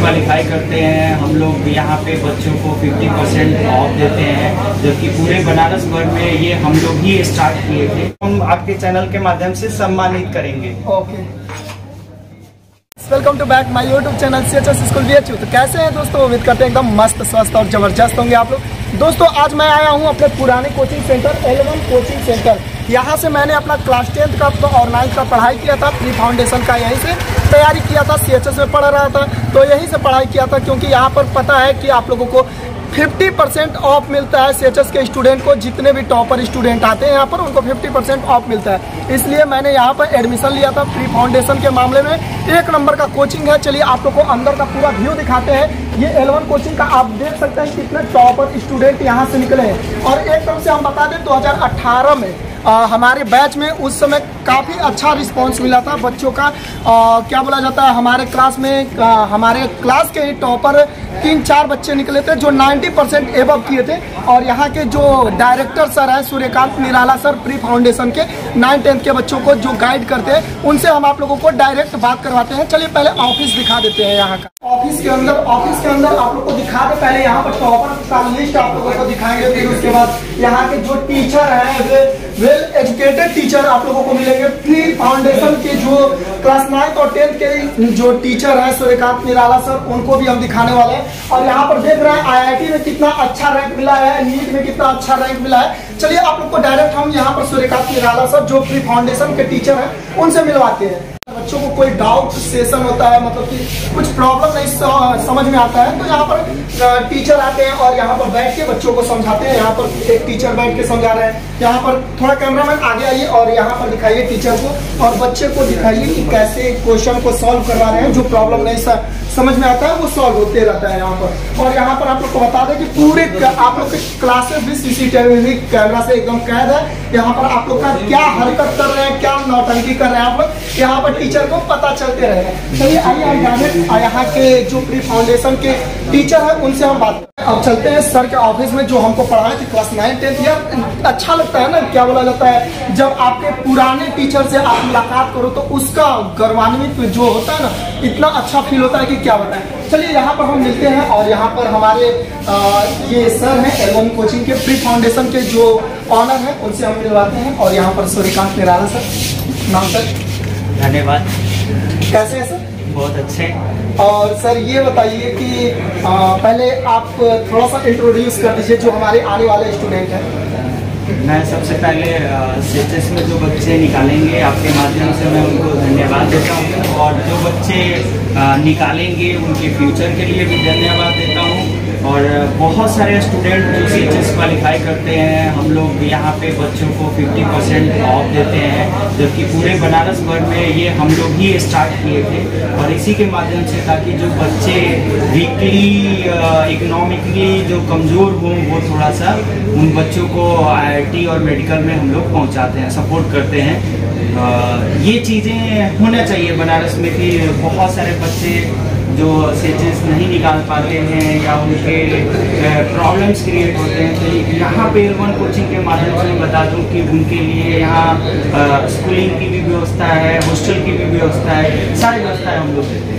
Qualify करते हैं हम लोग यहाँ पे बच्चों को 50% ऑफ देते हैं, जबकि पूरे बनारस भर में ये हम लोग ही स्टार्ट किए थे। हम आपके चैनल के माध्यम से सम्मानित करेंगे। Okay, welcome to back my YouTube channel CHS school VHU। तो कैसे हैं दोस्तों, उम्मीद करते हैं एकदम मस्त स्वस्थ और ज़बरदस्त होंगे आप लोग। दोस्तों आज मैं आया हूं अपने पुराने coaching centre L1 coaching centre. यहां से मैंने अपना क्लास 10th का और 9th का पढ़ाई किया था, प्री फाउंडेशन का यहीं से तैयारी किया था। CHS में पढ़ रहा था तो यहीं से पढ़ाई किया था, क्योंकि यहाँ पर पता है कि आप लोगों को 50% ऑफ मिलता है। CHS के स्टूडेंट को, जितने भी टॉपर स्टूडेंट आते हैं यहाँ पर, उनको 50% ऑफ मिलता है। इसलिए मैंने यहाँ पर एडमिशन लिया था। प्री फाउंडेशन के मामले में 1 नंबर का कोचिंग है। चलिए आप लोग को अंदर का पूरा व्यू दिखाते हैं। ये L1 कोचिंग का आप देख सकते हैं कितने टॉपर स्टूडेंट यहाँ से निकले हैं। और एक तरफ से हम बता दें 2018 में हमारे बैच में उस समय काफ़ी अच्छा रिस्पांस मिला था बच्चों का। क्या बोला जाता है, हमारे क्लास में हमारे क्लास के टॉपर 3-4 बच्चे निकले थे जो 90% एबव किए थे। और यहाँ के जो डायरेक्टर सर हैं सूर्यकांत निराला सर, प्री फाउंडेशन के 9th-10th के बच्चों को जो गाइड करते हैं, उनसे हम आप लोगों को डायरेक्ट बात करवाते हैं। चलिए पहले ऑफिस दिखा देते हैं यहाँ का। ऑफिस के अंदर आप लोग को दिखा दे। पहले यहाँ पर टॉपर का लिस्ट आप लोगों को दिखाएंगे, फिर उसके बाद यहाँ के जो टीचर हैं, वेल एजुकेटेड टीचर आप लोगों को मिलेंगे। प्री फाउंडेशन के जो क्लास 9th और 10th के जो टीचर हैं सूर्यकांत निराला सर, उनको भी हम दिखाने वाले हैं। और यहाँ पर देख रहे हैं IIT में कितना अच्छा रैंक मिला है, नीट में कितना अच्छा रैंक मिला है। चलिए आप लोग को डायरेक्ट हम यहाँ पर सूर्यकांत निराला सर जो प्री फाउंडेशन के टीचर हैं उनसे मिलवाते हैं। बच्चों को कोई डाउट सेशन होता है, मतलब कि कुछ प्रॉब्लम नहीं समझ में आता है, तो यहाँ पर टीचर आते हैं और यहाँ पर बैठ के बच्चों को समझाते हैं। यहाँ पर एक टीचर बैठ के समझा रहे हैं। यहाँ पर थोड़ा कैमरामैन आगे आइए और यहाँ पर दिखाइए टीचर को, और बच्चे को दिखाइए कि कैसे क्वेश्चन को सॉल्व करवा रहे हैं। जो प्रॉब्लम नहीं समझ में आता है वो सॉल्व होते रहता है यहाँ पर। और यहाँ पर आप लोग को बता दें कि पूरे आप लोग के क्लासेस भी CCTV कैमरा से एकदम कैद है। यहाँ पर आप लोग का क्या हरकत कर रहे हैं, क्या नौटंकी कर रहे हैं आप लोग, यहाँ पर टीचर को पता चलते रहेगा। चलिए आइए हम डायरेक्ट यहाँ के जो प्री फाउंडेशन के टीचर है उनसे हम बात करें। अब चलते हैं सर के ऑफिस में जो हमको पढ़ाए थे क्लास 9-10th। यार अच्छा लगता है ना, क्या बोला जाता है, जब आपके पुराने टीचर से आप मुलाकात करो तो उसका गौरवान्वित जो होता है ना, इतना अच्छा फील होता है कि क्या बताएं। चलिए यहाँ पर हम मिलते हैं और यहाँ पर हमारे ये सर हैं L1 कोचिंग के प्री फाउंडेशन के जो ऑनर हैं, उनसे हम मिलवाते हैं। और यहाँ पर सूर्यकांत निराला सर, नाम सर। धन्यवाद। कैसे हैं सर? बहुत अच्छे। और सर ये बताइए कि पहले आप थोड़ा सा इंट्रोड्यूस कर दीजिए जो हमारे आने वाले स्टूडेंट हैं। मैं सबसे पहले CHS में जो बच्चे निकालेंगे आपके माध्यम से मैं उनको धन्यवाद देता हूँ, और जो बच्चे निकालेंगे उनके फ्यूचर के लिए भी धन्यवाद देता हूँ। और बहुत सारे स्टूडेंट जो CHS क्वालिफाई करते हैं हम लोग यहाँ पे बच्चों को 50% ऑफ देते हैं, जबकि पूरे बनारस भर में ये हम लोग ही स्टार्ट किए थे। और इसी के माध्यम से ताकि जो बच्चे वीकली इकोनॉमिकली जो कमज़ोर हों, वो थोड़ा सा उन बच्चों को IIT और मेडिकल में हम लोग पहुँचाते हैं, सपोर्ट करते हैं। ये चीज़ें होना चाहिए बनारस में कि बहुत सारे बच्चे जो CHS नहीं निकाल पाते हैं या उनके प्रॉब्लम्स क्रिएट होते हैं। तो यहाँ पे L1 कोचिंग के माध्यम से मैं बता दूँ कि उनके लिए यहाँ स्कूलिंग की भी व्यवस्था है, हॉस्टल की भी व्यवस्था है, सारी व्यवस्थाएं हम लोग देते हैं।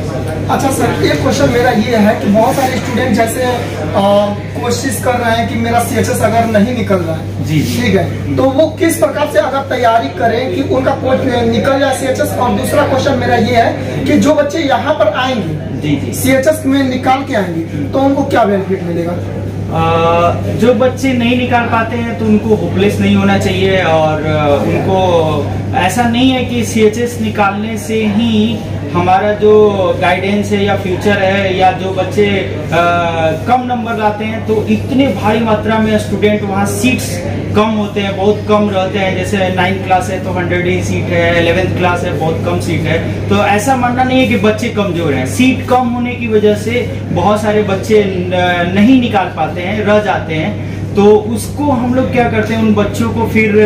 अच्छा सर, एक क्वेश्चन मेरा ये है कि बहुत सारे स्टूडेंट जैसे कोशिश कर रहे हैं कि मेरा CHS अगर नहीं निकल रहा है, जी ठीक है, तो वो किस प्रकार से अगर तैयारी करें कि उनका कोच निकल जाए CHS। और दूसरा क्वेश्चन मेरा ये है कि जो बच्चे यहाँ पर आएंगे, जी CHS में निकाल के आएंगे, तो उनको क्या बेनिफिट मिलेगा? जो बच्चे नहीं निकाल पाते हैं तो उनको होपलेस नहीं होना चाहिए। और उनको ऐसा नहीं है कि CHS निकालने से ही हमारा जो गाइडेंस है या फ्यूचर है, या जो बच्चे कम नंबर लाते हैं तो इतने भारी मात्रा में स्टूडेंट वहाँ सीट्स कम होते हैं, बहुत कम रहते हैं। जैसे 9th क्लास है तो 100 ही सीट है, 11th क्लास है बहुत कम सीट है। तो ऐसा मानना नहीं है कि बच्चे कमजोर हैं, सीट कम होने की वजह से बहुत सारे बच्चे नहीं निकाल पाते हैं, रह जाते हैं। तो उसको हम लोग क्या करते हैं, उन बच्चों को फिर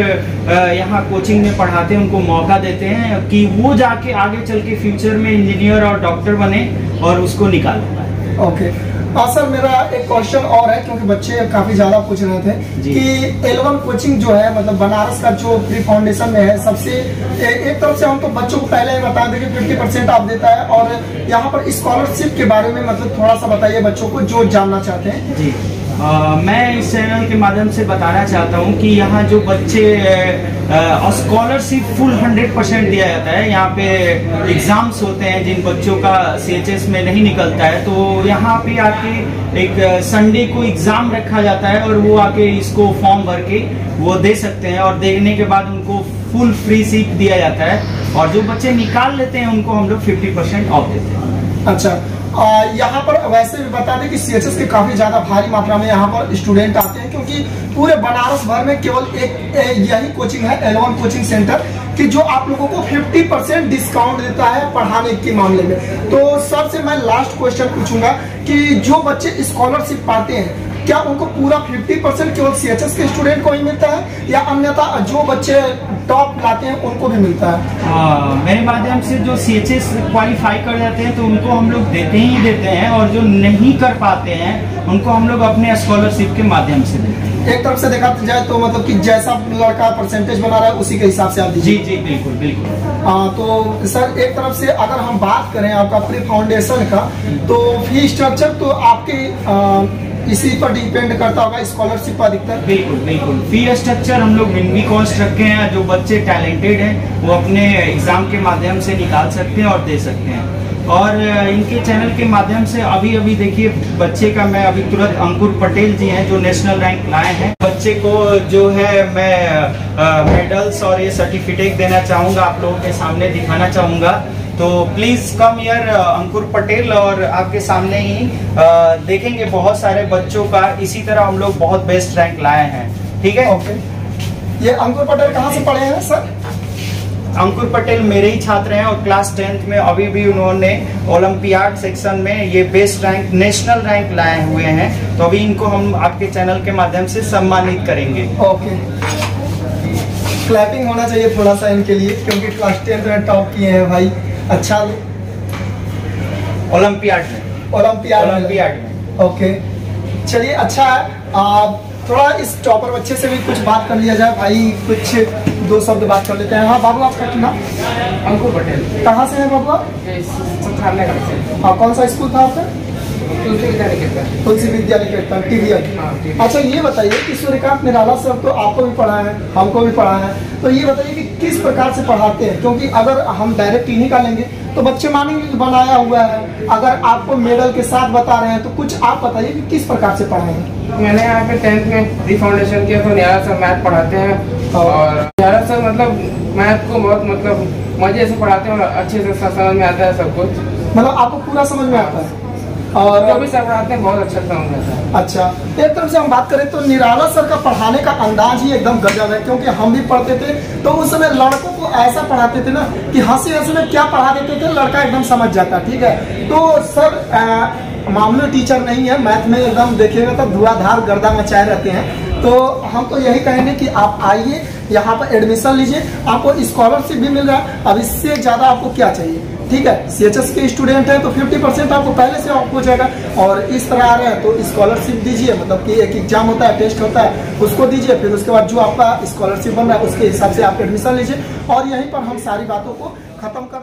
यहाँ कोचिंग में पढ़ाते हैं, उनको मौका देते हैं कि वो जाके आगे चल के फ्यूचर में इंजीनियर और डॉक्टर बने और उसको निकाल पाए। ओके, हाँ सर, मेरा एक क्वेश्चन और है क्योंकि बच्चे काफी ज्यादा पूछ रहे थे कि L1 कोचिंग जो है मतलब बनारस का जो प्री फाउंडेशन में है, सबसे एक तरफ से हम तो बच्चों को पहले ही बता दें कि 50% आप देता है, और यहाँ पर स्कॉलरशिप के बारे में मतलब थोड़ा सा बताइए बच्चों को जो जानना चाहते हैं। जी मैं इस चैनल के माध्यम से बताना चाहता हूँ कि यहाँ जो बच्चे स्कॉलरशिप फुल 100% दिया जाता है। यहाँ पे एग्जाम्स होते हैं जिन बच्चों का CHS में नहीं निकलता है, तो यहाँ पे आके एक संडे को एग्जाम रखा जाता है और वो आके इसको फॉर्म भर के वो दे सकते हैं, और देने के बाद उनको फुल फ्री सीट दिया जाता है, और जो बच्चे निकाल लेते हैं उनको हम लोग 50% ऑफ देते हैं। अच्छा, यहाँ पर वैसे भी बता दें कि CHS के काफी ज्यादा भारी मात्रा में यहाँ पर स्टूडेंट आते हैं, क्योंकि पूरे बनारस भर में केवल एक यही कोचिंग है L1 कोचिंग सेंटर कि जो आप लोगों को 50% डिस्काउंट देता है पढ़ाने के मामले में। तो सर से मैं लास्ट क्वेश्चन पूछूंगा कि जो बच्चे स्कॉलरशिप पाते हैं क्या उनको पूरा 50% केवल CHS के स्टूडेंट को ही मिलता है, या अन्यथा जो बच्चे टॉप लाते हैं उनको भी मिलता है? मेरे माध्यम से जो CHS क्वालिफाई कर जाते हैं तो उनको हम लोग देते ही देते हैं, और जो नहीं कर पाते हैं उनको हम लोग अपने स्कॉलरशिप के माध्यम से देते हैं। एक तरफ से देखा जाए तो मतलब कि जैसा लड़का परसेंटेज बना रहा है उसी के हिसाब से आप दीजिए। जी बिल्कुल बिल्कुल। तो सर एक तरफ से अगर हम बात करें आपका प्री फाउंडेशन का, तो फी स्ट्रक्चर तो आपके इसी पर डिपेंड करता होगा, स्कॉलरशिप पर अधिकतर? बिल्कुल बिल्कुल। फी स्ट्रक्चर हम लोग मिनिमम कॉस्ट रखे हैं, जो बच्चे टैलेंटेड हैं वो अपने एग्जाम के माध्यम से निकाल सकते हैं और दे सकते हैं। और इनके चैनल के माध्यम से अभी देखिए बच्चे का मैं अभी तुरंत अंकुर पटेल जी हैं जो नेशनल रैंक लाए हैं, बच्चे को जो है मैं मेडल्स और ये सर्टिफिकेट देना चाहूँगा, आप लोगों के सामने दिखाना चाहूँगा। तो प्लीज कम हियर अंकुर पटेल, और आपके सामने ही देखेंगे बहुत सारे बच्चों का इसी तरह हम लोग बहुत बेस्ट रैंक लाए हैं। ठीक है, ओके। ये अंकुर पटेल कहाँ से पढ़े हैं सर? अंकुर पटेल मेरे ही छात्र हैं, और क्लास 10th में अभी भी उन्होंने ओलंपियाड सेक्शन में ये बेस्ट रैंक नेशनल रैंक लाए हुए हैं। तो अभी इनको हम आपके चैनल के माध्यम से सम्मानित करेंगे। ओके, क्लैपिंग होना चाहिए थोड़ा सा इनके लिए, क्योंकि क्लास 10th में टॉप किए हैं भाई। अच्छा, ओलंपियाड में। ओके, चलिए अच्छा है। थोड़ा इस टॉपर बच्चे से भी कुछ बात कर लिया जाए भाई, कुछ दो शब्द बात कर लेते हैं। हाँ बाबू, आपका नाम? अंकुर पटेल। कहाँ से है बाबू? कौन सा स्कूल था आपका? तुलसी विद्या निकेतन TVI। अच्छा ये बताइए कि सूर्यकांत निराला सर तो आपको भी पढ़ा है, हमको भी पढ़ा है, तो ये बताइए कि किस प्रकार से पढ़ाते हैं, क्योंकि अगर हम डायरेक्ट इन्हीं का लेंगे तो बच्चे मानेंगे बनाया हुआ है, अगर आपको मेडल के साथ बता रहे हैं तो कुछ आप बताइए कि किस प्रकार से पढ़ाएंगे। मैंने यहाँ पे 10th में प्री फाउंडेशन किया तो निराला सर मैथ पढ़ाते हैं, और निराला सर मतलब मैथ को बहुत मतलब मजे से पढ़ाते हैं और अच्छे से समझ में आता है सब कुछ, मतलब आपको पूरा समझ में आता है, और जो भी सर पढ़ाते हैं बहुत अच्छा समझ में आता है। अच्छा, एक तरफ से हम बात करें तो निराला सर का पढ़ाने का अंदाज ही एकदम गजब है, क्योंकि हम भी पढ़ते थे तो उस समय लड़कों को ऐसा पढ़ाते थे ना कि हंसी हंसी में क्या पढ़ा देते थे, लड़का एकदम समझ जाता। ठीक है, तो सर मामूली टीचर नहीं है, मैथ में एकदम देखिएगा तो धुआंधार गर्दा मचाए रहते हैं। तो हम तो यही कहेंगे कि आप आइए यहाँ पर एडमिशन लीजिए, आपको स्कॉलरशिप भी मिल रहा है, अब इससे ज्यादा आपको क्या चाहिए। ठीक है, CHS के स्टूडेंट हैं तो 50% आपको पहले से ऑफ हो जाएगा, और इस तरह आ रहे हैं तो स्कॉलरशिप दीजिए, मतलब कि एक एग्जाम होता है, टेस्ट होता है, उसको दीजिए, फिर उसके बाद जो आपका स्कॉलरशिप बन रहा है उसके हिसाब से आप एडमिशन लीजिए, और यहीं पर हम सारी बातों को खत्म कर